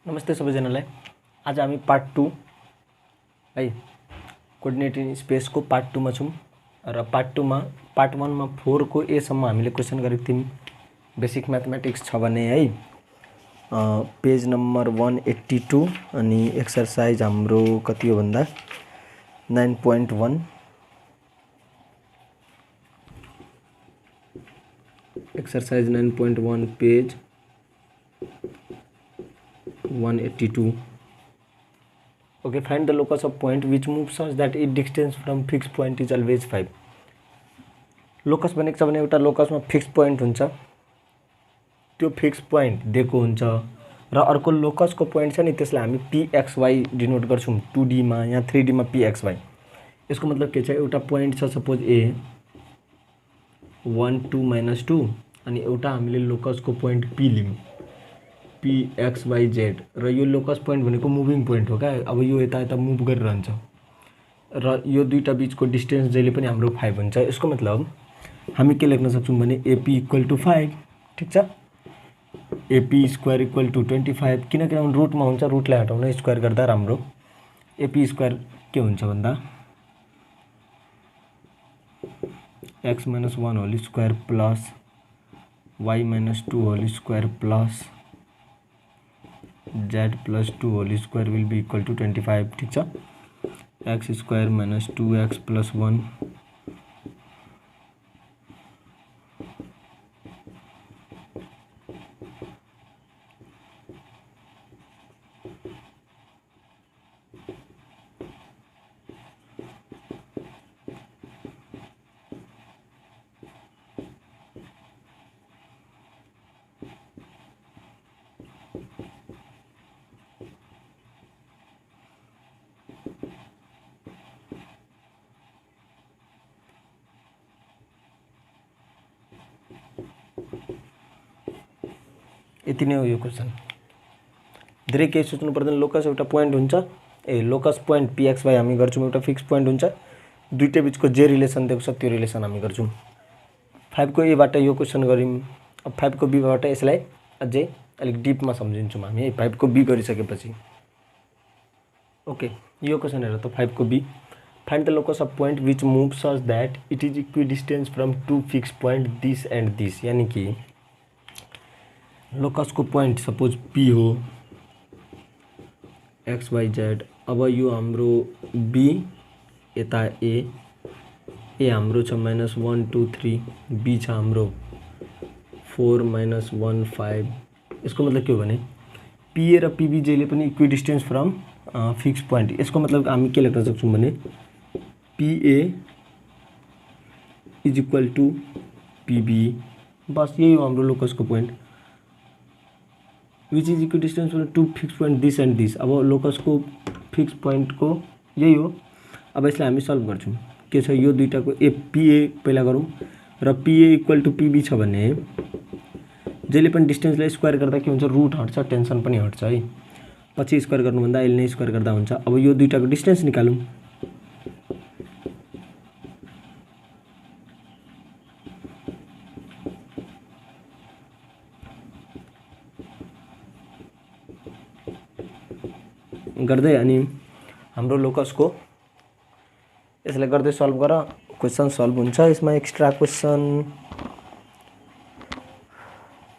नमस्ते सबैजनालाई। आज हामी पार्ट 2 है कोअर्डिनेट इन स्पेस को पार्ट 2 मा छौं र पार्ट 2 मा पार्ट 1 मा 4 को ए सम्म हामीले क्वेशन गरेको थियौं। बेसिक म्याथमेटिक्स छ भने है पेज नम्बर 182 अनि एक्सरसाइज हाम्रो कति हो भन्दा 9.1 exercise 9.1 page 182. Okay, find the locus of point which moves such that its distance from fixed point is always 5. Locus भनेको छ भने एउटा लोकसमा फिक्स पोइन्ट हुन्छ, त्यो फिक्स पोइन्ट दिएको हुन्छ र अर्को लोकसको पोइन्ट छ नि त्यसलाई हामी pxy डिनोट गर्छौं 2D मा या 3D मा pxy। यसको मतलब के छ, एउटा पोइन्ट छ सपोज a 1 2 -2 अनि एउटा हामीले लोकसको पोइन्ट p लियौं pxyz र यो लोकस पोइन्ट भनेको मुभिङ पोइन्ट हो क्या। अब यो यता यता मुभ गरिरहन्छ र यो दुईटा बीचको डिस्टेन्स जहिले पनि हाम्रो 5 हुन्छ। यसको मतलब हामी के लेख्न सक्छौं भने AP = 5। ठीक छ, AP² = 25 किनकि रुटमा हुन्छ, रुटलाई हटाउन स्क्वायर गर्दा राम्रो। AP² के हुन्छ भन्दा x - 1 whole square plus y - 2 whole square plus z + 2 whole square will be equal to 25। ठीक छ, x² - 2x + 1 यति नै हो यो क्वेशन। धेरै केही सोच्नु पर्दैन। लोकस एउटा पोइन्ट हुन्छ, लोकस पोइन्ट pxy हामी गर्छौं, एउटा फिक्स पोइन्ट हुन्छ, दुईटा बीचको जे रिलेसन दिएको छ त्यो रिलेसन हामी गर्छौं। 5 को ए बाट यो क्वेशन गर्यौं, अब 5 को बी बाट यसलाई अझै अलिक डीपमा सम्झिन्छौं हामी है 5 को बी गरिसकेपछि। ओके, यो क्वेशन हेर त 5 को बी। Find the locus of point which move such that it is equidistance from two fix point this and this. यानी कि लोकस को पोइन्ट सपोज P हो XYZ। अब यो हाम्रो B यता A हाम्रो छ -1 2 3, B छ हाम्रो 4 -1 5। यसको मतलब के हो भने PA र PB जहिले पनि इक्विडिस्टेंस फ्रम फिक्स पोइन्ट। यसको मतलब हामी के लेख्न सक्छौं भने PA = PB। बस यही हो हाम्रो लोकस को point which is equidistant from two fixed point this and this। अब लोकस को फिक्स पोइन्ट को यही हो। अब यसलाई हामी सल्भ गर्छौं। के छ, यो दुईटाको PA पहिला गरौँ र PA = PB छ भने जहिले पनि डिस्टेन्सलाई स्क्वायर गर्दा के हुन्छ, रुट हट्छ, टेन्सन पनि हट्छ है। पछि स्क्वायर गर्नु भन्दा अहिले नै स्क्वायर गर्दा हुन्छ। अब यो दुईटाको डिस्टेन्स निकालौं। गर्दै अनि हाम्रो लोकस को यसलाई गर्दै सल्भ गर, क्वेशन सल्भ हुन्छ। यसमा extra question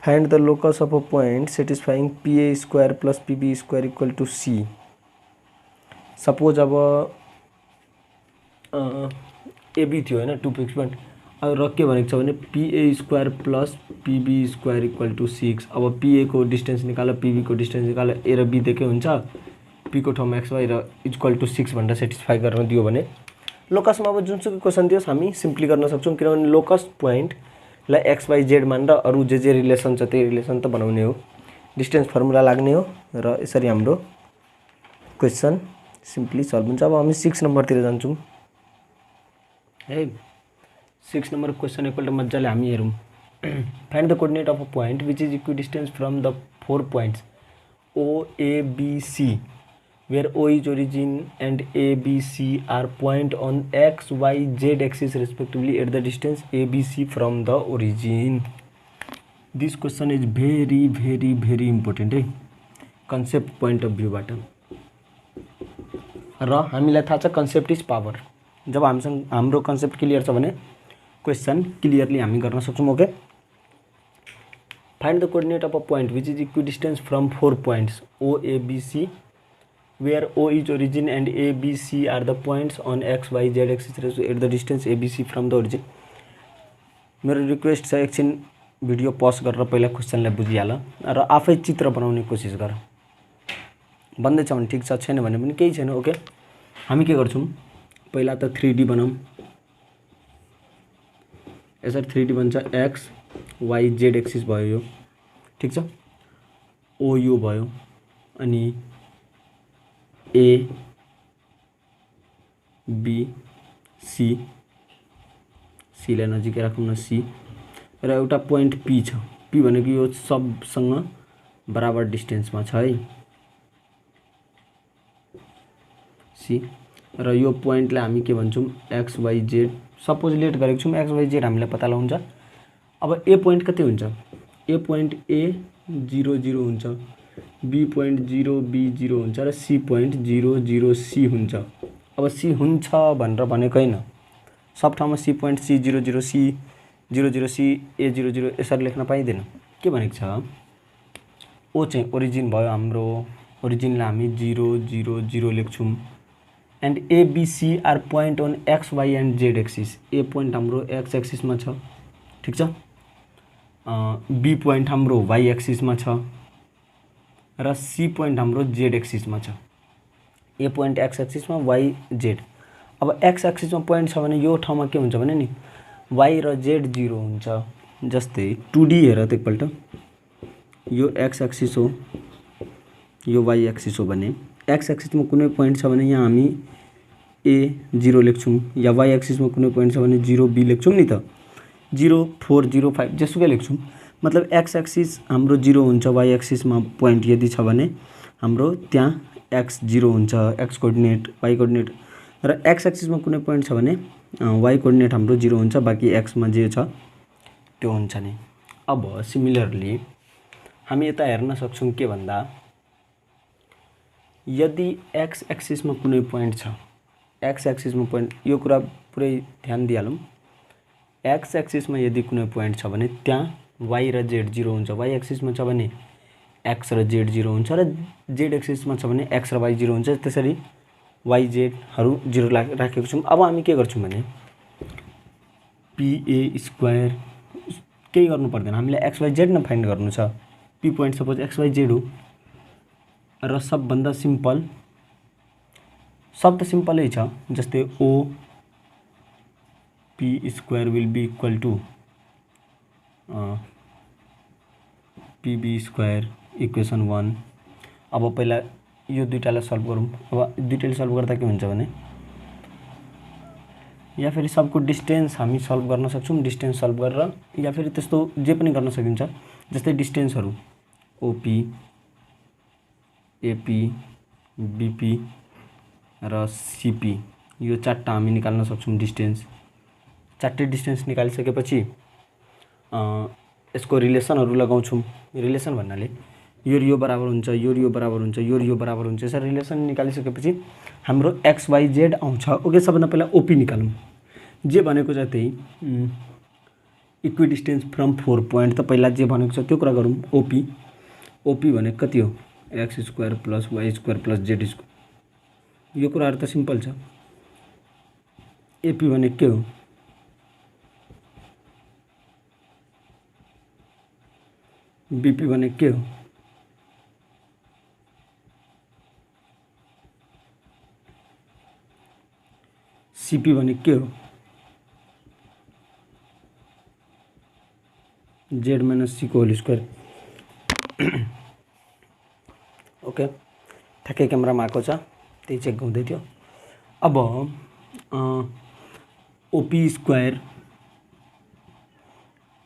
find the locus of a point satisfying PA² + PB² = C। Suppose अब AB थियो हैन, टु फिक्स पोइन्ट। अब र के भनेको छ भने PA² + PB² = 6। अब PA को डिस्टेन्स निकाल, PB को डिस्टेन्स निकाल, A र B दिएकै हुन्छ, P को ठाउँमा XY र = 6 भनेर सेटिस्फाई गर्न दियो भने लोकसमा अब जुनसुकै क्वेशन दियोस् हामी सिम्पली गर्न सक्छौं। किनभने लोकस पोइन्टलाई XYZ मानेर अरु जे रिलेसन छ त्यही रिलेसन त बनाउने हो, डिस्टेन्स फर्मुला लाग्ने हो र यसरी हाम्रो क्वेशन सिम्पली सल्भ हुन्छ। अब हामी 6 नम्बरतिर जान्छौं है। 6 नम्बर क्वेशन एकपल्ट मज्जाले हामी हेरौं। Find the coordinate of a point which is equidistance from the 4 points O A B C where O is origin and A B C are point on X Y Z axis respectively at the distance ABC from the origin। This question is very important है। Concept point of भ्यूबाट। र हामीलाई थाहा छ concept is power. जब हामीसँग हाम्रो concept clear छ भने क्वेसन क्लियरली हामी गर्न सक्छौँ। Okay, find the coordinate of a point which is equidistance from 4 points O, A, B, C, where O is origin and A, B, C are the points on X, Y, Z axis at the distance A, B, C from the origin। मेरो request छ एकछिन video pause गरेर पहिला क्वेसनलाई बुझिहाल र आफै चित्र बनाउने कोसिस गर। बन्दैछ भने ठिक छ, छैन भने पनि केही छैन। ओके, हामी के गर्छौँ पहिला त 3D बनाऊँ। यसरी 3D बन्छ। X, Y, Z एक्सिस भयो यो, ठिक छ। O यो भयो अनि A, B, C, C लाई नजिकै राखौँ न, C र एउटा पोइन्ट P छ। P भनेको यो सबसँग बराबर डिस्टेन्समा छ है, C। र यो पोइन्टलाई हामी के भन्छौँ X, Y, Z suppose let गरेको छौँ। X, Y, Z हामीलाई पत्ता लगाउनु छ। अब A पोइन्ट कति हुन्छ? A पोइन्ट A 0 0 हुन्छ, B पोइन्ट 0 B 0 हुन्छ र C पोइन्ट 0 0 C हुन्छ। अब C हुन्छ भनेर भनेको होइन, सब ठाउँमा C point C 0 0 C 0 0 C A 0 0 यसरी लेख्न पाइँदैन। के भनेको छ, O चाहिँ ओरिजिन भयो हाम्रो, ओरिजिनलाई हामी 0 0 0 लेख्छौँ। And A, B, C are point on X, Y and Z axis. A point हाम्रो X एक्सिसमा छ, ठिक छ। B पोइन्ट हाम्रो Y एक्सिसमा छ र C पोइन्ट हाम्रो Z एक्सिसमा छ। A पोइन्ट X एक्सिसमा, Y Z। अब X एक्सिसमा पोइन्ट छ भने यो ठाउँमा के हुन्छ भने नि Y र Z 0 हुन्छ। जस्तै 2D हेर त एकपल्ट, यो X एक्सिस हो, यो Y एक्सिस हो भने X एक्सिसमा कुनै पोइन्ट छ भने यहाँ हामी A 0 लेख्छौँ, या Y एक्सिसमा कुनै पोइन्ट छ भने 0 B लेख्छौँ नि त, 0 4 0 5 जेसुकै लेख्छौँ। मतलब X एक्सिस हाम्रो 0 हुन्छ, Y एक्सिसमा पोइन्ट यदि छ भने हाम्रो त्यहाँ X 0 हुन्छ, X कोअर्डिनेट, Y कोअर्डिनेट। र X एक्सिसमा कुनै पोइन्ट छ भने Y कोअर्डिनेट हाम्रो 0 हुन्छ, बाँकी X मा जे छ त्यो हुन्छ नि। अब सिमिलरली हामी यता हेर्न सक्छौँ के भन्दा, यदि X एक्सिसमा कुनै पोइन्ट छ, X एक्सिसमा पोइन्ट, यो कुरा पुरै ध्यान दिइहालौँ। X एक्सिसमा यदि कुनै पोइन्ट छ भने त्यहाँ Y र Z 0 हुन्छ, Y एक्सिसमा छ भने X र Z 0 हुन्छ र Z एक्सिसमा छ भने X र Y 0 हुन्छ। त्यसरी Y Z हरू 0 राखेको छौँ। अब हामी के गर्छौँ भने PA स्क्वायर केही गर्नु पर्दैन, हामीलाई X, Y, Z न फाइन्ड गर्नु छ। P point suppose X, Y, Z हो र सबभन्दा सिम्पल, सब त सिम्पलै छ। जस्तै O P square will be equal to PB square equation 1। अब पहिला यो दुईटालाई सल्भ गरौँ। अब दुईटाले सल्भ गर्दा के हुन्छ भने, या फेरि सबको डिस्टेन्स हामी सल्भ गर्न सक्छौँ, डिस्टेन्स सल्भ गरेर, या फेरि त्यस्तो जे पनि गर्न सकिन्छ। जस्तै डिस्टेन्सहरू OP, AP, BP र CP, यो चारवटा हामी निकाल्न सक्छौँ डिस्टेन्स। चारटै डिस्टेन्स निकालिसकेपछि यसको रिलेसनहरू लगाउँछौँ। रिलेसन भन्नाले यो बराबर हुन्छ, यो बराबर हुन्छ, यो बराबर हुन्छ। यसरी रिलेसन निकालिसकेपछि हाम्रो X, Y, Z आउँछ। ओके, सबभन्दा पहिला OP निकालौँ। जे भनेको छ त्यही, इक्विडिस्टेन्स फ्रम 4 पोइन्ट, त पहिला जे भनेको छ त्यो कुरा गरौँ। OP भनेको कति हो? X square plus Y square plus Z square. यो कुराहरू त सिम्पल छ। AP भनेको के हो? BP भनेको के हो? CP भनेको के हो? Z माइनस C को होल स्क्वायर। ओके, ठ्याक्कै क्यामेरामा आएको छ, त्यही चेक गर्दै थियो। अब OP square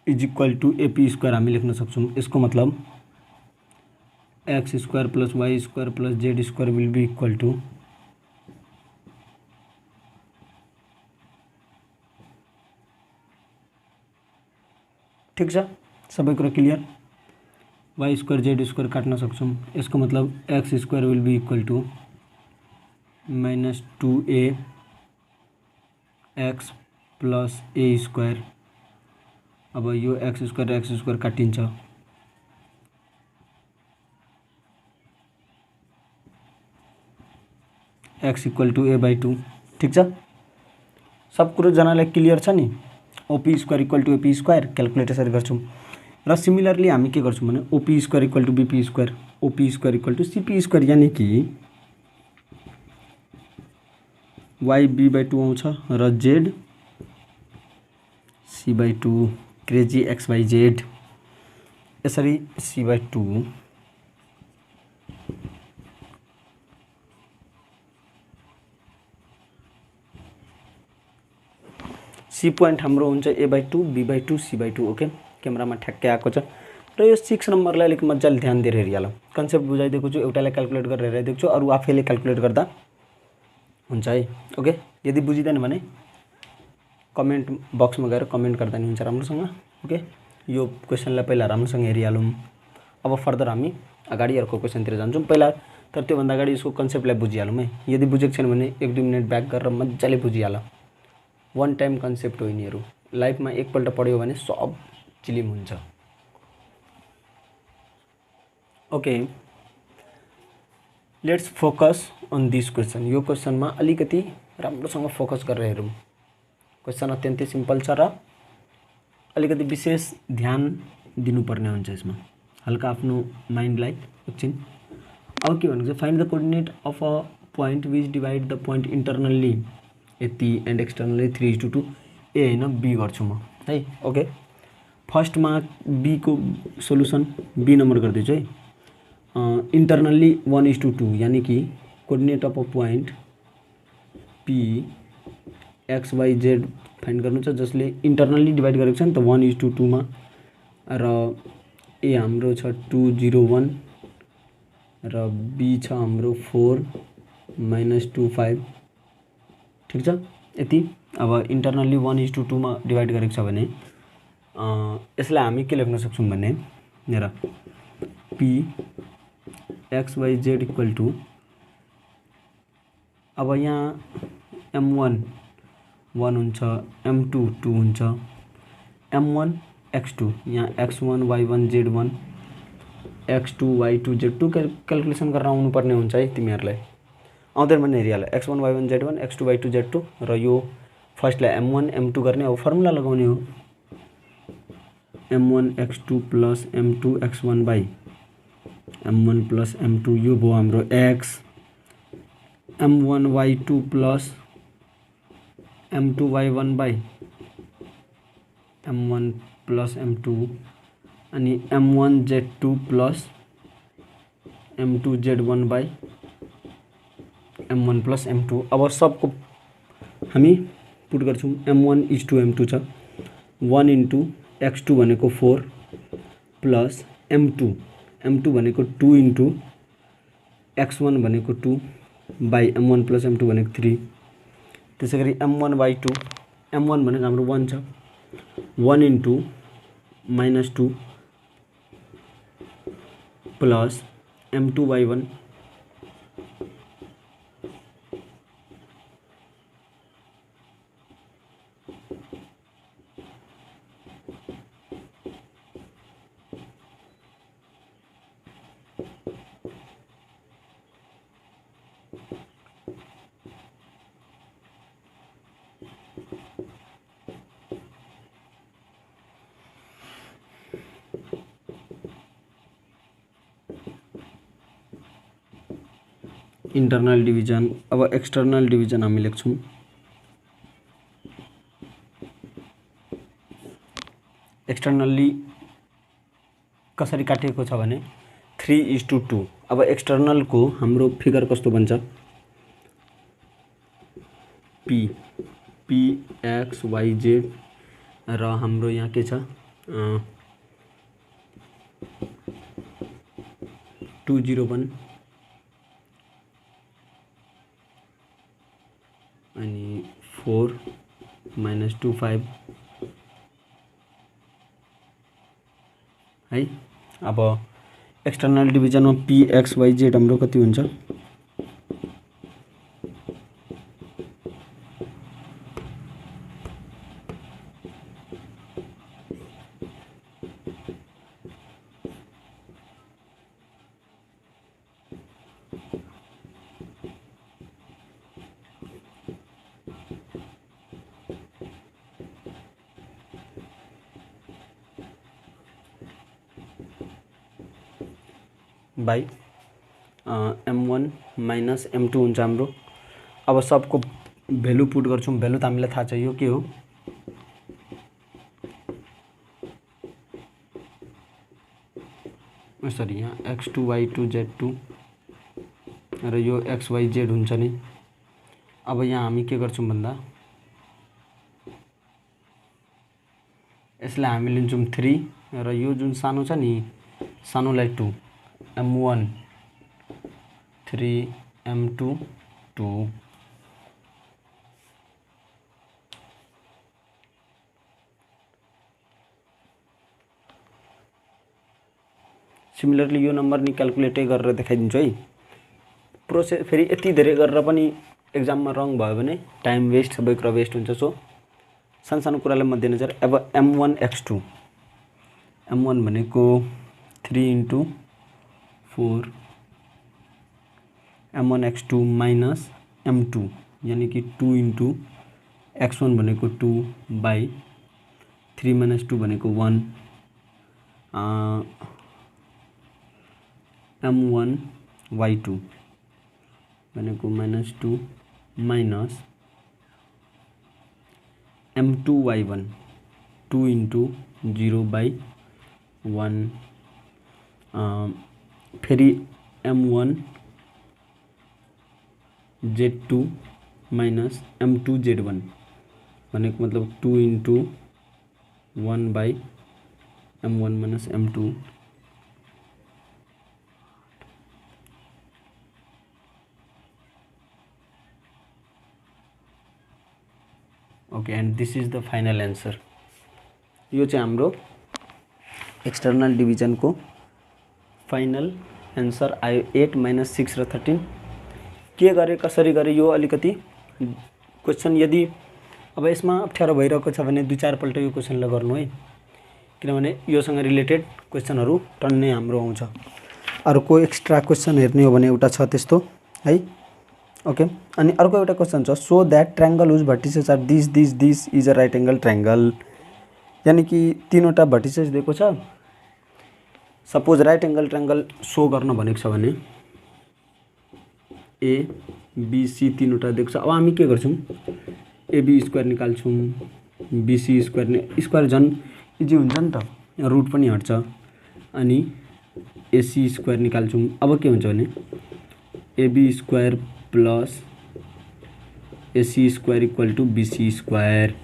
is equal to AP square हामी लेख्न सक्छौँ। यसको मतलब X square plus Y square plus Z square will be equal to ठिक छ, सबै कुरा clear. Y square z square काट्न सक्छौँ। यसको मतलब x square will be equal to -2a x plus a square. अब यो एक्स स्क्वायर काटिन्छ, एक्स इक्वल टू a/2। ठिक छ, सब कुरो जनालाई क्लियर छ नि। OP square equal to AP square calculate यसरी गर्छौँ। र सिमिलरली हामी के गर्छौँ भने OP square equal to BP square, OP square equal to CP square, यानी कि वाई b/2 आउँछ र जेड c/2 क्रेजी x/z। यसरी c/2 सी पोइन्ट हाम्रो हुन्छ a/2 b/2 c/2। ओके, क्यामेरामा ठ्याक्कै आएको छ। र यो 6 नम्बरलाई अलिक मजाले ध्यान दिएर हेरिहाल। कन्सेप्ट बुझाइदिएको छु, एउटालाई क्यालकुलेट गरेर हेराइदिएको छु, अरू आफैले क्यालकुलेट गर्दा हुन्छ है। ओके, यदि बुझिँदैन भने कमेन्ट बक्समा गएर कमेन्ट गर्दा नि हुन्छ राम्रोसँग। ओके, यो क्वेसनलाई पहिला राम्रोसँग हेरिहालौँ। अब फर्दर हामी अगाडि अर्को क्वेसनतिर जान्छौँ। पहिला तर त्योभन्दा अगाडि यसको कन्सेप्टलाई बुझिहालौँ है। यदि बुझेको छैन भने 1-2 मिनट ब्याक गरेर मजाले बुझिहाल। वान टाइम कन्सेप्ट हो यिनीहरू, लाइफमा एकपल्ट पढ्यो भने सब चिलिम हुन्छ। Okay, let's focus on this question. यो क्वेसनमा अलिकति राम्रोसँग फोकस गरेर हेरौँ। क्वेसन अत्यन्तै सिम्पल छ र अलिकति विशेष ध्यान दिनुपर्ने हुन्छ यसमा। हल्का आफ्नो माइन्डलाई एकछिन। अब के भनेको छ, find the coordinate of a point which divide the point internally यति एन्ड एक्सटर्नल्ली 3:2 ए होइन बी गर्छु म है। ओके, फर्स्टमा बी को सोल्युसन बी नम्बर गरिदिन्छु है। इन्टरनल्ली 1:2 यानी कि coordinate of a point P x y z find गर्नु छ, जसले इन्टरनल्ली डिभाइड गरेको छ नि त 1:2 मा। र ए हाम्रो छ 201 र बी छ हाम्रो 4 - 2 5। ठिक छ, यति। अब इन्टरनल्ली 1:2 मा डिभाइड गरेको छ भने यसलाई हामी के लेख्न सक्छौँ भने हेर, P x y z equal to, अब यहाँ m1 1 हुन्छ, m2 2 हुन्छ, m1 x2, यहाँ x1 y1 z1 x2 y2 z2 calculation गर्न आउनुपर्ने हुन्छ है तिमीहरूलाई। आउँदैन भने हेरिहाल, x1 y1 z1 x2 y2 z2 र यो फर्स्टलाई m1 m2 गर्ने। अब फर्मुला लगाउने हो, m1 x2 plus m2 x1 by m1 plus m2, यो भयो हाम्रो x, m1 y2 plus m2 y1 by m1 plus m2 अनि m1 z2 plus m2 z1 by m1 plus m2। अब सबको हामी पुट गर्छौँ। m1 इज टू m2 छ, 1 into x2 भनेको 4 प्लस m2 भनेको 2 इन्टु x1 भनेको 2 बाई m1 प्लस m2 भनेको 3। त्यसै गरी m1 y2, m1 भनेको हाम्रो 1 छ, 1 into -2 plus m2 y1 internal division. अब एक्सटर्नल डिभिजन हामी लेख्छौँ। एक्सटर्नल्ली कसरी काटिएको छ भने 3:2। अब एक्सटर्नलको हाम्रो फिगर कस्तो बन्छ, पी एक्स वाई जेड र हाम्रो यहाँ के छ 201 अनि 4 - 2 5 है। अब एक्सटर्नल डिभिजनमा pxyz हाम्रो कति हुन्छ बाई m1 माइनस m2 हुन्छ हाम्रो। अब सबको भ्यालु पुट गर्छौँ, भ्यालु त हामीलाई थाहा छ यो के हो, सरी यहाँ x2 y2 z2 र यो xyz हुन्छ नि। अब यहाँ हामी के गर्छौँ भन्दा यसलाई हामी लिन्छौँ 3 र यो जुन सानो छ नि सानोलाई 2 m1 3 m2 2 सिमिलरली यो नम्बर नि क्याल्कुलेटै गरेर देखाइदिन्छु है। प्रोसेस फेरि यति धेरै गरेर पनि एक्जाममा रङ भयो भने टाइम वेस्ट, सबै कुरा वेस्ट हुन्छ। सो सानो कुरालाई मध्यनजर। अब m1 x2 m1 भनेको 3 × 4 m1 x2 माइनस m2 यानी कि 2 × x1 भनेको 2 बाई 3 - 2 भनेको 1 m1 y2 भनेको -2 माइनस m2 y1 2 × 0 बाई 1 फेरि m1 z2 minus m2 z1 भनेको मतलब 2 × 1 by m1 minus m2 okay and this is the final answer. यो चाहिँ हाम्रो एक्सटर्नल डिभिजनको फाइनल एन्सर आयो। 8 - 6 र 13 के गरे कसरी गरे यो अलिकति क्वेसन, यदि अब यसमा अप्ठ्यारो भइरहेको छ भने 2-4 पल्ट यो क्वेसनलाई गर्नु है, किनभने योसँग रिलेटेड क्वेसनहरू टन्नै हाम्रो आउँछ। अर्को एक्स्ट्रा क्वेसन हेर्ने हो भने एउटा छ त्यस्तो है। ओके, अनि अर्को एउटा क्वेसन छ, so that triangle whose vertices are this is a right angle triangle. यानी कि तीनवटा भर्टिसेस दिएको छ। Suppose right angle triangle show गर्न भनेको छ भने ए बी सी तीनवटा दिएको छ। अब हामी के गर्छौँ, एबी स्क्वायर निकाल्छौँ, बीसी स्क्वायर स्क्वायर झन् इजी हुन्छ नि त, रुट पनि हट्छ। अनि एसी स्क्वायर निकाल्छौँ। अब के हुन्छ भने AB square plus AC square equal to BC square,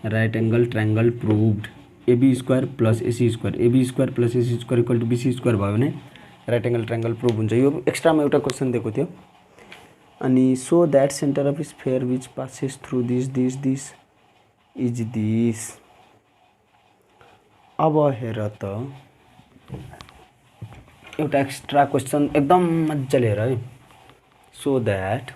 right angle triangle proved. AB square plus AC square, AB square plus AC square equal to BC square भयो भने राइट एंगल ट्रायंगल प्रूभ हुन्छ। यो एक्स्ट्रामा एउटा question दिएको थियो। अनि so that centre of sphere which passes through this is this. अब हेर त एउटा एक्स्ट्रा क्वेसन एकदम मजाले हेर है। So that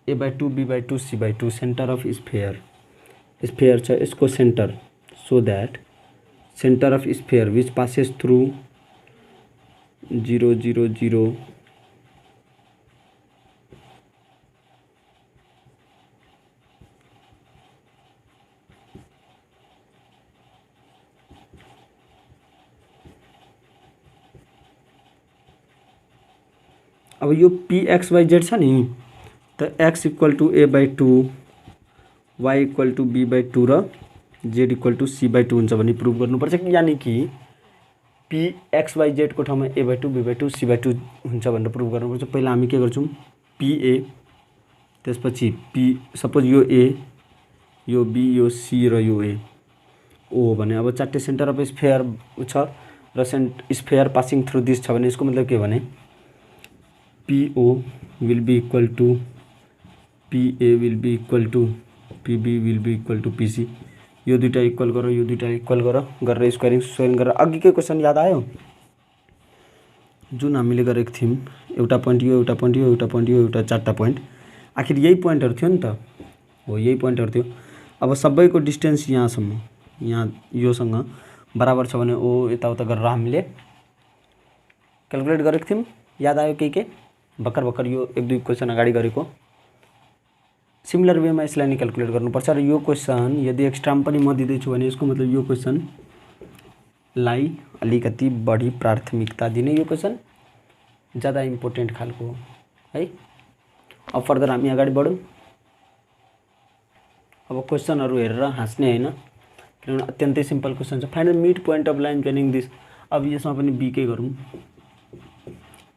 a/2 b/2 c/2 centre of sphere छ यसको centre. So that centre of sphere which passes through 0 0 0 अब यो pxyz छ नि, त x equal to a/2 y equal to b/2 र z इक्वल टू c/2 हुन्छ भन्ने प्रुभ गर्नुपर्छ। यानि कि पी एक्स वाई जेडको ठाउँमा a/2 b/2 c/2 हुन्छ भनेर प्रुभ गर्नुपर्छ। पहिला हामी के गर्छौँ, pa त्यसपछि p, सपोज यो a यो b यो c र यो a ओ हो भने अब चारवटा सेन्टर अफ स्फेयर छ र स्फेयर पासिङ थ्रु दिस छ भने यसको मतलब के भने PO will be equal to PA will be equal to PB will be equal to PC। यो दुईटा इक्वल गर, यो दुईटा इक्वल गरेर स्क्वायरिङ गरेर अघिकै क्वेसन याद आयो जुन हामीले गरेको थियौँ, एउटा पोइन्ट यो, एउटा पोइन्ट यो, एउटा पोइन्ट यो, एउटा चारवटा पोइन्ट, आखिर यही पोइन्टहरू थियो नि त, हो यही पोइन्टहरू थियो। अब सबैको डिस्टेन्स यहाँसम्म, यहाँ योसँग बराबर छ भने ओ यताउता गरेर हामीले क्यालकुलेट गरेको थियौँ। याद आयो के भर्खर यो एक दुई क्वेसन अगाडि गरेको सिमिलर वेमा यसलाई नि क्यालकुलेट गर्नुपर्छ। र यो क्वेसन यदि एक्स्ट्रामा पनि म दिँदैछु भने यसको मतलब यो क्वेसनलाई अलिकति बढी प्राथमिकता दिने, यो क्वेसन ज़्यादा इम्पोर्टेन्ट खालको है। अब फर्दर हामी अगाडि बढौँ। अब क्वेसनहरू हेरेर हाँस्ने होइन, किनभने अत्यन्तै सिम्पल क्वेसन छ। Find the mid point of line joining this. अब यसमा पनि बीकै गरौँ,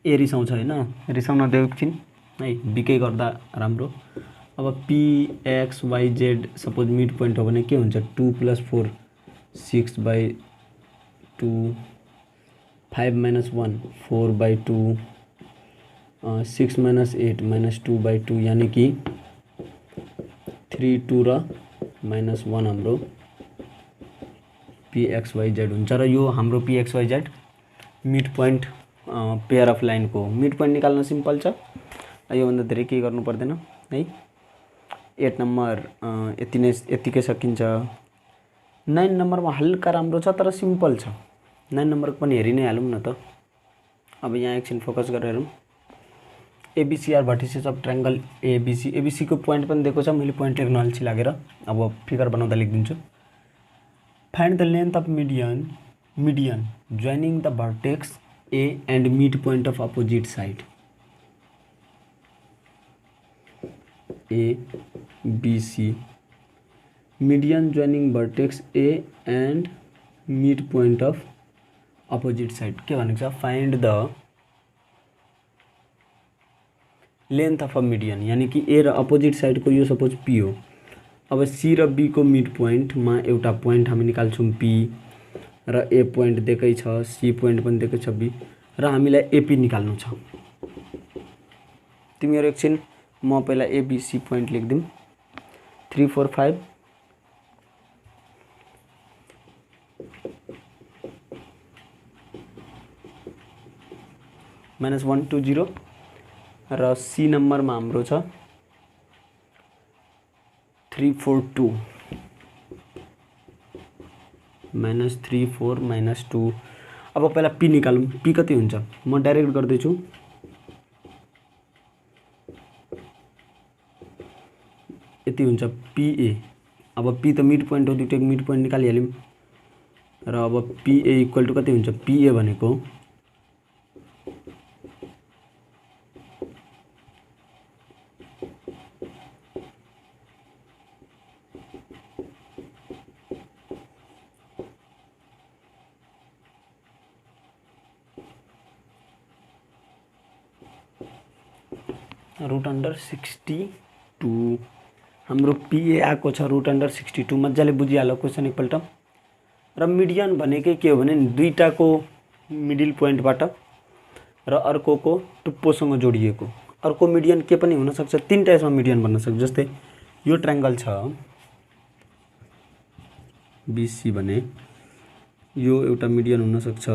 ए रिसाउँछ होइन, रिसाउन देऊ एकछिन है, बीकै गर्दा राम्रो। अब P x y z suppose mid point हो भने के हुन्छ, 2 + 4 6/2 5 - 1 4/2 6 - 8 -2/2 यानि कि 3 2 र -1 हाम्रो PXYZ हुन्छ। र यो हाम्रो PXYZ mid point pair of लाइनको मिड पोइन्ट निकाल्न सिम्पल छ, योभन्दा धेरै केही गर्नु पर्दैन है। 8 नम्बर यतिकै सकिन्छ। 9 नम्बरमा हल्का राम्रो छ तर सिम्पल छ, 9 नम्बरको पनि हेरि नै हालौँ न त। अब यहाँ एकछिन फोकस गरेर हेरौँ। ABC are vertices of triangle ABC। ABC को पोइन्ट पनि दिएको छ, मैले पोइन्ट लेख्न अल्छी लागेर अब फिगर बनाउँदा लेखिदिन्छु। Find the length of median joining the vertex A and mid point of opposite side ABC। Median joining vertex A and mid point of opposite side के भनेको छ, find the length of a median, यानि कि A र opposite साइडको यो suppose P हो। अब C र B को मिड पोइन्टमा एउटा पोइन्ट हामी निकाल्छौँ P, र A पोइन्ट दिएकै छ, C पोइन्ट पनि दिएकै छ B, र हामीलाई AP निकाल्नु छ। तिमीहरू एकछिन म पहिला ABC पोइन्ट लेखिदिउँ। 3 4 5 -1 2 0 र C नम्बरमा हाम्रो छ 3 4 2 -3 4 -2। अब पहिला P निकालौँ, P कति हुन्छ, म डाइरेक्ट गर्दैछु। यति हुन्छ PA। अब P त मिड पोइन्ट हो, दुईटैको मिड पोइन्ट निकालिहाल्यौँ। र अब PA इक्वल टु कति हुन्छ, PA भनेको √62। हाम्रो PA आएको छ √62। मजाले बुझिहाल्यो क्वेसन एकपल्ट। र मिडियन भनेकै के हो भने दुईटाको मिडिल पोइन्टबाट र अर्कोको टुप्पोसँग जोडिएको। अर्को मिडियन के पनि हुनसक्छ, तीनटा यसमा मिडियन बन्न सक्छ। जस्तै यो ट्रायंगल छ BC भने यो एउटा मिडियन हुनसक्छ,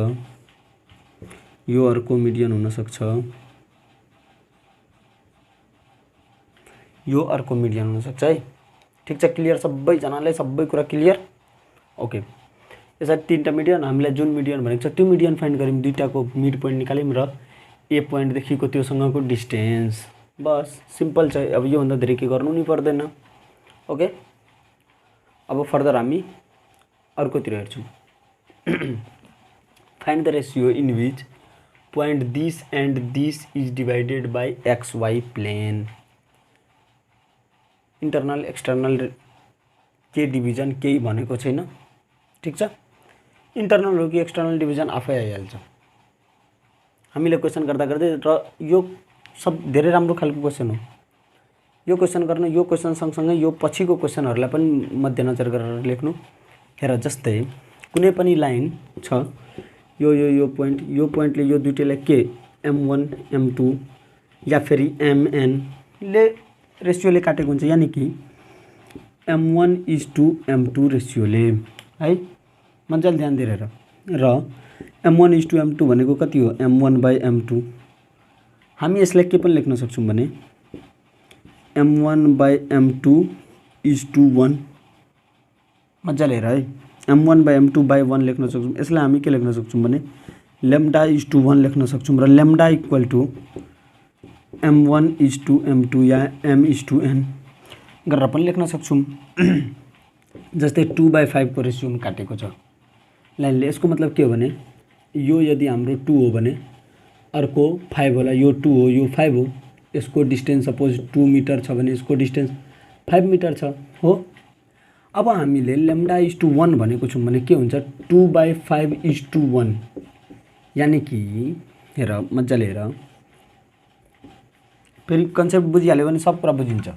यो अर्को मिडियन हुनसक्छ, यो अर्को मिडियन हुनसक्छ है। ठिक छ, क्लियर सबैजनालाई, सबै कुरा क्लियर? ओके, यसरी तीनटा मिडियन, हामीलाई जुन मिडियन भनेको छ त्यो मिडियन फाइन्ड गऱ्यौँ, दुईटाको मिड पोइन्ट निकाल्यौँ र ए पोइन्टदेखिको त्योसँगको डिस्टेन्स। बस सिम्पल छ, अब योभन्दा धेरै के गर्नु नि पर्दैन। ओके, अब फर्दर हामी अर्कोतिर हेर्छौँ। Find the ratio in which point this and this is divided by XY plane. Internal external के डिभिजन केही भनेको छैन। ठिक छ, इन्टरनल हो कि एक्सटर्नल डिभिजन आफै आइहाल्छ। हामीले क्वेसन गर्दा गर्दै र यो सब धेरै राम्रो खालको क्वेसन हो। यो क्वेसन गर्न यो क्वेसन सँगसँगै यो पछिको क्वेसनहरूलाई पनि मध्यनजर गरेर लेख्नु। हेर जस्तै कुनै पनि लाइन छ, यो पोइन्टले यो दुईटैलाई के m1 m2 या फेरि mn ले रेसियोले काटेको हुन्छ, यानि कि m1:m2 रेसियोले है। मजाले ध्यान दिएर हेर। र m1:m2 भनेको कति हो, m1/m2। हामी यसलाई के पनि लेख्न सक्छौँ भने m1/m2:1। मजाले हेर है, m1/m2/1 लेख्न सक्छौँ। यसलाई हामी के लेख्न सक्छौँ भने λ:1 लेख्न सक्छौँ र λ = m1:m2 या m:n गरेर पनि लेख्न सक्छौँ। जस्तै 2/5 को रेसियोमा काटेको छ लाइनले। यसको मतलब के हो भने यो यदि हाम्रो 2 हो भने अर्को 5 होला। यो 2 हो, यो 5 हो। यसको डिस्टेन्स सपोज 2 मिटर छ भने यसको डिस्टेन्स 5 मिटर छ हो। अब हामीले λ:1 भनेको छौँ भने के हुन्छ 2/5:1, यानि कि हेर मजाले हेर, फेरि कन्सेप्ट बुझिहाल्यो भने सब कुरा बुझिन्छ।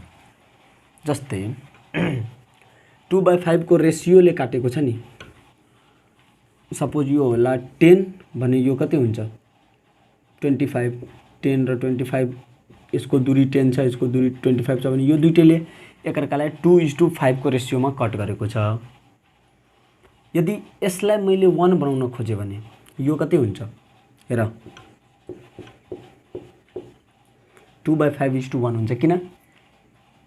जस्तै 2/5 को रेसियोले काटेको छ नि, सपोज यो होला 10 भने यो कति हुन्छ 25। 10 र 25 यसको दूरी 10 छ, यसको दूरी 25 छ भने यो दुईटैले एकअर्कालाई 2:5 को रेसियोमा कट गरेको छ। यदि यसलाई मैले 1 बनाउन खोजेँ भने यो कति हुन्छ हेर 2/5:1 हुन्छ। किन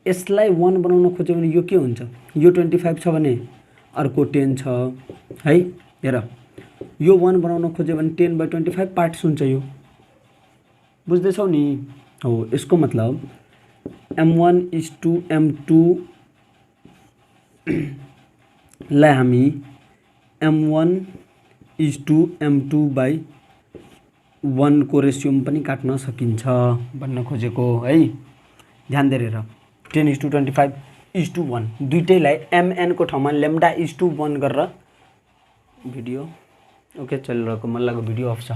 यसलाई 1 बनाउन खोज्यो भने यो के हुन्छ, यो 25 छ भने अर्को 10 छ है। हेर यो 1 बनाउन खोज्यो भने 10/25 पार्ट्स हुन्छ। यो बुझ्दैछौ नि हो। यसको मतलब m1:m2 लाई हामी m1:m2/1 को रेसियोमा पनि काट्न सकिन्छ भन्न खोजेको है। ध्यान दिएर हेर 10:25:1 दुईटैलाई mn को ठाउँमा λ:1 गरेर भिडियो ओके चलिरहेको मन लाग्यो, भिडियो अफ छ।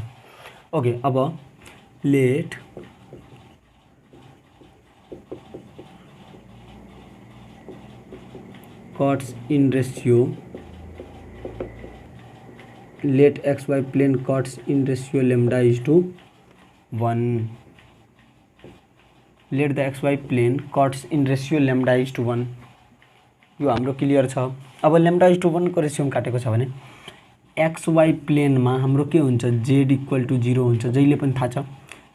ओके अब let cuts in ratio, let xy plane cuts in ratio λ:1। let the xy plane cuts in ratio λ:1। यो हाम्रो क्लियर छ। अब λ:1 को रेसियोमा काटेको छ भने xy प्लेनमा हाम्रो के हुन्छ z = 0 हुन्छ, जहिले पनि थाहा छ।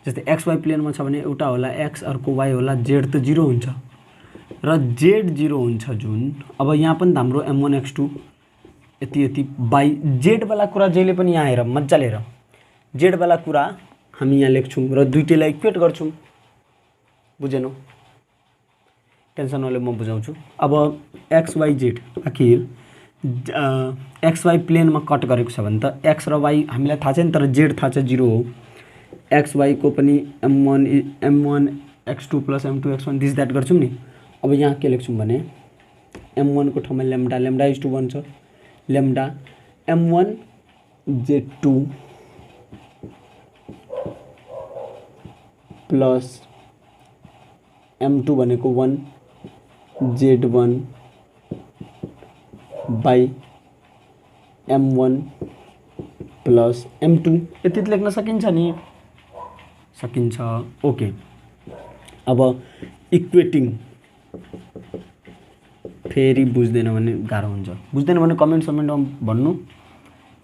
जस्तै xy प्लेनमा छ भने एउटा होला x अर्को y होला, z त 0 हुन्छ र z 0 हुन्छ जुन। अब यहाँ पनि हाम्रो m1 x2 यति बाई जेड वाला कुरा जहिले पनि यहाँ हेर मजाले हेर, जेड वाला कुरा हामी यहाँ लेख्छौँ र दुईटैलाई इक्वेट गर्छौँ। बुझेनौ, टेन्सन नले म बुझाउँछु। अब एक्स वाई जेड आखिर एक्स वाई प्लेनमा कट गरेको छ भने त एक्स र वाई हामीलाई थाहा छैन, तर जेड थाहा छ 0 हो। एक्स वाई को पनि m1 x2 + m2 x1 this that गर्छौँ नि। अब यहाँ के लेख्छौँ भने m1 को ठाउँमा λ:1 छ, lambda m1 z2 plus m2 भनेको 1 z1 by m1 plus m2 यति लेख्न सकिन्छ नि, सकिन्छ। ओके अब इक्वेटिङ फेरि बुझ्दैन भने गाह्रो हुन्छ, बुझ्दैन भने कमेन्टमा भन्नु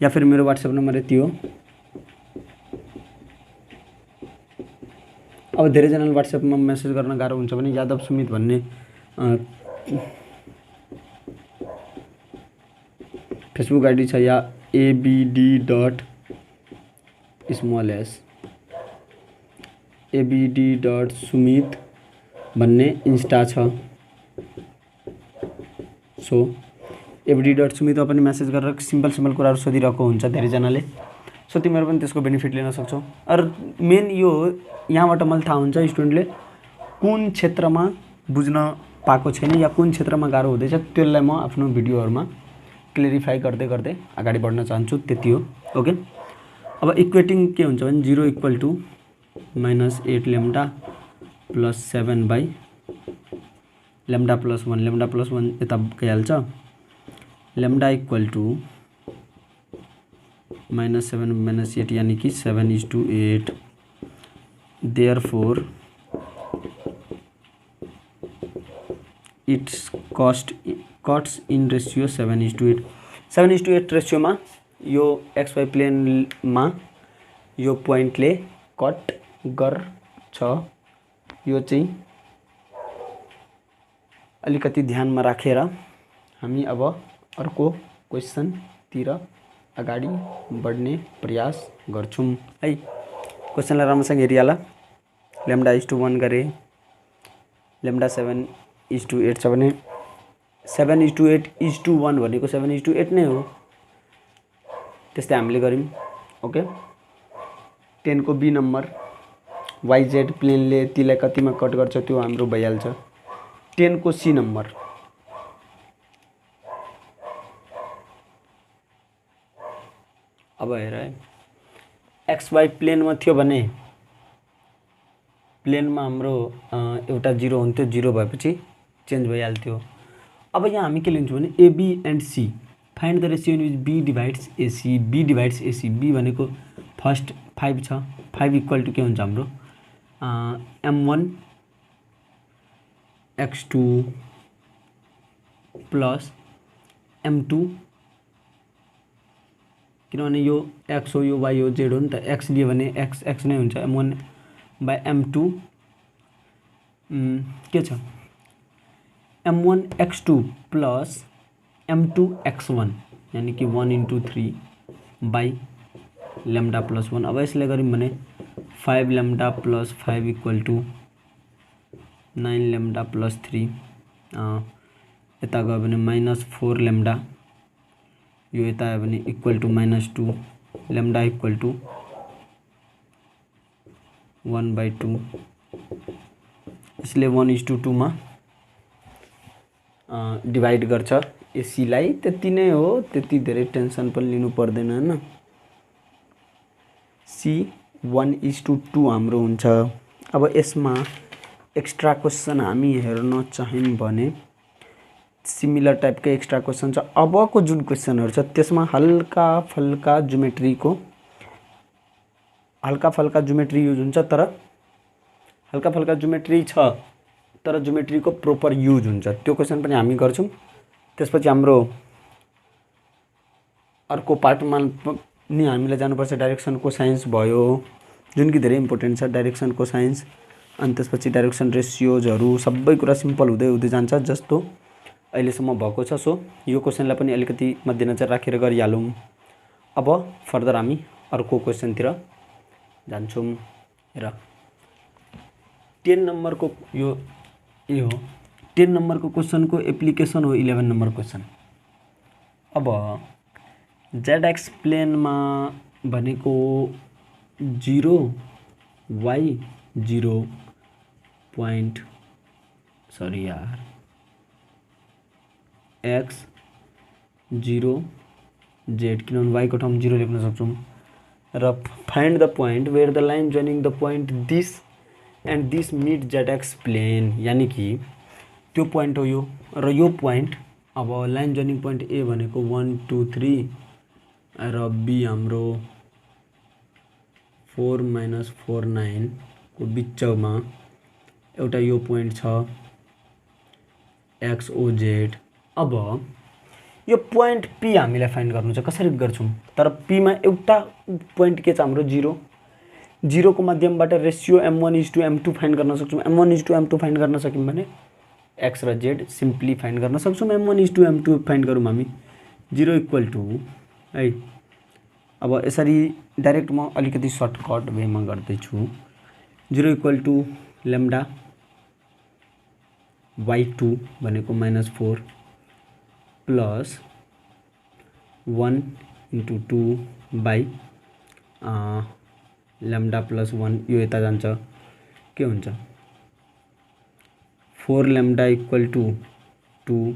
या फिर मेरो व्हाट्सएप नम्बर यति हो। अब धेरैजनाले व्हाट्सएपमा मेसेज गर्न गाह्रो हुन्छ भने यादव सुमित भन्ने फेसबुक आइडी छ या abd.sumit भन्ने इन्स्टा छ। सो abd.sumit पनि मेसेज गरेर सिम्पल कुराहरू सोधिरहेको हुन्छ धेरैजनाले। सो तिमीहरू पनि त्यसको बेनिफिट लिन सक्छौ। अरू मेन यो यहाँबाट मलाई थाहा हुन्छ स्टुडेन्टले कुन क्षेत्रमा बुझ्न पाएको छैन या कुन क्षेत्रमा गाह्रो हुँदैछ त्यसलाई म आफ्नो भिडियोहरुमा क्लियरिफाई गर्दै गर्दै अगाडि बढ्न चाहन्छु। त्यति हो। ओके, अब इक्वेटिङ के हुन्छ भने 0 equal to -8 lambda plus 7 by lambda plus 1, lambda plus 1 यता गइहाल्छ, लेम्डा इक्वल टु -7 -8 यानी कि 7:8। Therefore it's cuts in ratio 7:8। 7:8 रेसियोमा यो XY प्लेनमा यो पोइन्टले कट गर्छ। यो चाहिँ अलिकति ध्यानमा राखेर हामी अब अर्को क्वेशनतिर अगाडि बढ्ने प्रयास गर्छौं है। क्वेशनलाई राम्रोसँग हेरिहाल। लेम्डा 1 गरे, लेम्डा 7:8 छ भने 7:8:1 भनेको 7:8 नै हो। त्यस्तै हामीले गर्यौं। ओके, 10 को बी नम्बर YZ प्लेनले तीलाई कतिमा कट गर्छ त्यो हाम्रो भइहाल्छ। 10 को सी नम्बर अब हेर है, XY प्लेनमा थियो भने प्लेनमा हाम्रो एउटा 0 हुन्थ्यो, 0 भएपछि चेन्ज भइहाल्थ्यो। अब यहाँ हामी के लिन्छौँ भने AB and C find the ratio in which B divides AC। B divides AC, B भनेको फर्स्ट 5 छ, 5 इक्वल टु के हुन्छ हाम्रो M1 X2 प्लस M2, किनभने यो X हो, यो Y हो, Z हो नि त। X लियो भने X नै हुन्छ। M1 बाई M2 के छ M1 X2 plus M2 X1 यानी कि 1/3 बाई लेम्डा प्लस 1। अब यसलाई गऱ्यौँ भने 5 lambda plus 5 equal to 9 lambda plus 3। यता गयो भने -4 लेम्डा, यो यता आयो भने equal to -2 lambda equal to 1/2। यसले 1:2 मा डिभाइड गर्छ एसीलाई। त्यति नै हो, त्यति धेरै टेन्सन पनि लिनु पर्दैन हैन। सी 1:2 हाम्रो हुन्छ। अब यसमा एक्स्ट्रा क्वेशन हामी हेर्न चाहिम भने सिमिलर टाइपकै एक्स्ट्रा क्वेशन छ। अबको जुन क्वेशनहरु छ त्यसमा हल्का फल्का ज्योमेट्री युज हुन्छ, तर हल्का फल्का ज्योमेट्री छ तर ज्योमेट्रीको प्रोपर युज हुन्छ। त्यो क्वेशन पनि हामी गर्छौं। त्यसपछि हाम्रो अर्को पार्टमा नि हामीले जानुपर्छ डाइरेक्सन कोसाइन्स भयो, जुन कि धेरै इम्पोर्टेन्ट छ डाइरेक्सन कोसाइन्स। अनि त्यसपछि डाइरेक्सन रेशियोजहरु सबै कुरा सिम्पल हुँदै हुँदै जान्छ जस्तो अहिलेसम्म भएको छ। सो यो क्वेशनलाई पनि अलिकति मध्यनजर राखेर गरिहालौं। अब फर्दर हामी अर्को क्वेशनतिर जान्छौं। र 10 नम्बरको यो हो 10 नम्बरको क्वेशनको एप्लिकेसन हो 11 नम्बर क्वेशन। अब ZX प्लेनमा भनेको 0 Y 0 पॉइंट सॉरी यार X 0 Z, किनभने Y को ठाउँमा 0 लेख्न सक्छौं। र find the point where the line joining the point this and this mid ZX plane, यानी कि त्यो पोइन्ट हो यो र यो पोइन्ट। अब लाइन जोइनिङ पोइन्ट A भनेको 1 2 3 र B हाम्रो 4 - 4 9 को बिचमा एउटा यो पोइन्ट छ XOZ। अब यो पोइन्ट P हामीलाई फाइन्ड गर्नु छ। कसरी गर्छौं? तर P मा एउटा पोइन्ट के छ हाम्रो 0 0 को माध्यमबाट रेशियो M1:M2 फाइन्ड गर्न सक्छौं। M1:M2 फाइन्ड गर्न सक्यौं भने X र Z सिम्पली फाइन्ड गर्न सक्छौं। M1:M2 फाइन्ड गरौँ हामी 0 इक्वल टु है। अब यसरी डाइरेक्ट म अलिकति सर्टकट वेमा गर्दै छु। 0 इक्वल टु लेम्डा Y2 भनेको -4 प्लस 1/2 बाई लेम्डा प्लस 1, यो यता जान्छ के हुन्छ 4 lambda equal to 2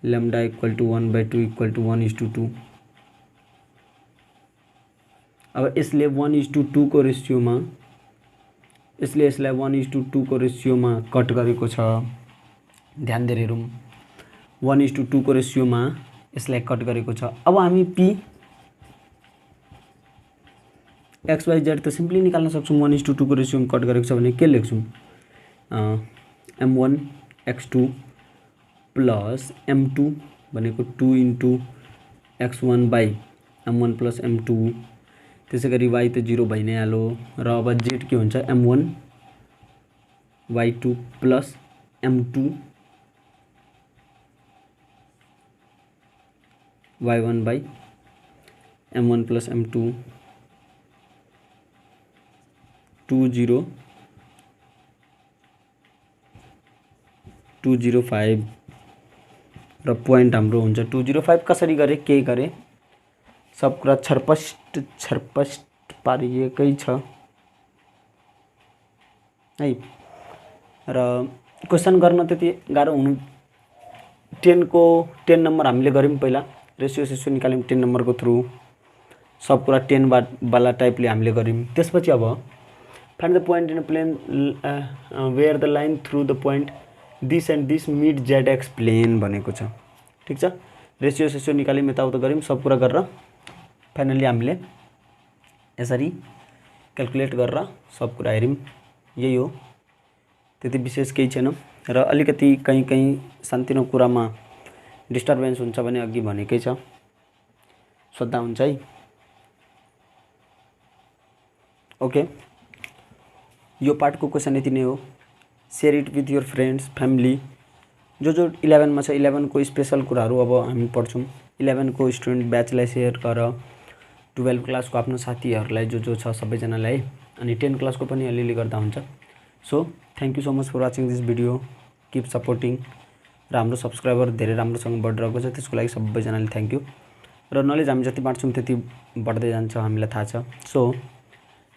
lambda equal to 1/2 equal to 1:2। अब यसले 1:2 को रेसियोमा यसले यसलाई 1:2 को रेसियोमा कट गरेको छ। ध्यान दिएर हेरौँ 1:2 को रेसियोमा यसलाई कट गरेको छ। अब हामी पी XYZ त सिम्पली निकाल्न सक्छौँ। 1:2 को रेसियोमा कट गरेको छ भने के लेख्छौँ M1 X2 प्लस M2 भनेको 2 into X1 by M1 plus M2। त्यसै गरी Y त 0 भइ नै हाल्यो र अब Z के हुन्छ M1 Y2 plus M2 Y1 by M1 plus M2 205 र पोइन्ट हाम्रो हुन्छ 205। कसरी गरे के गरे सब कुरा छरपस्ट पारिएकै छ है। र क्वेसन गर्न त्यति गाह्रो हुनु 10 नम्बर हामीले गऱ्यौँ। पहिला रेसियो निकाल्यौँ 10 नम्बरको थ्रु सब कुरा 10 वाला टाइपले हामीले गऱ्यौँ। त्यसपछि अब find the point in a plane where the line through the point this and this mid ZX plane भनेको छ। ठिक छ, रेसियो निकाल्यौँ, यताउता गऱ्यौँ, सब कुरा गरेर फाइनली हामीले यसरी क्याल्कुलेट गरेर सब कुरा हेऱ्यौँ। यही हो, त्यति विशेष केही छैन। र अलिकति कहीँ सानोतिनो कुरामा डिस्टर्बेन्स हुन्छ भने अघि भनेकै छ, सोध्दा हुन्छ है। ओके, यो पार्टको क्वेसन यति नै हो। Share it with your friends family. जो 11 मा छ 11 को स्पेशल कुराहरू अब हामी पढ्छौँ। 11 को स्टुडेन्ट ब्याचलाई सेयर गर, 12 क्लासको आफ्नो साथीहरूलाई जो छ सबैजनालाई, अनि 10 क्लासको पनि अलिअलि गर्दा हुन्छ। So thank you so much for watching this video. Keep supporting. र हाम्रो सब्सक्राइबर धेरै राम्रोसँग बढिरहेको छ, त्यसको लागि सबैजनाले थ्याङ्क यू। र नलेज हामी जति बाँड्छौँ त्यति बढ्दै जान्छ, हामीलाई थाहा छ। सो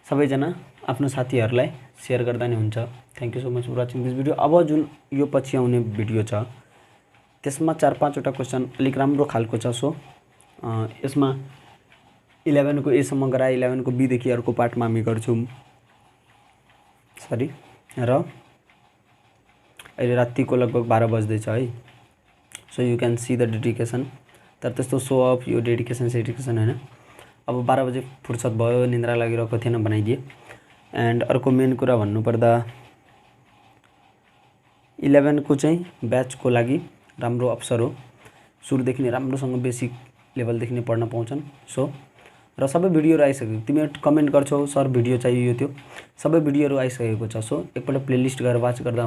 सबैजना आफ्नो साथीहरूलाई सेयर गर्दा नै हुन्छ। Thank you so much for watching this video. अब जुन यो पछि आउने भिडियो छ त्यसमा 4-5 वटा क्वेसन अलिक राम्रो खालको छ। सो यसमा 11 को एसम्म गराए, 11 को बीदेखि अर्को पार्टमा हामी गर्छौँ। सरी, र अहिले रातिको लगभग 12 बज्दैछ है। So you can see the dedication. तर त्यस्तो सो अफ यो डेडिकेसन होइन। अब 12 बजे फुर्सद भयो, निन्द्रा लागिरहेको थिएन, बनाइदिए। एन्ड अर्को मेन कुरा भन्नुपर्दा 11 को चाहिँ ब्याचको लागि राम्रो अवसर हो। सुरुदेखि नै राम्रोसँग बेसिक लेभलदेखि नै पढ्न पाउँछन्। सो र सबै भिडियोहरू आइसक्यो। तिमीहरू कमेन्ट गर्छौ सर भिडियो चाहियो त्यो, सबै भिडियोहरू आइसकेको छ। सो एकपल्ट प्लेलिस्ट गरेर वाच गर्दा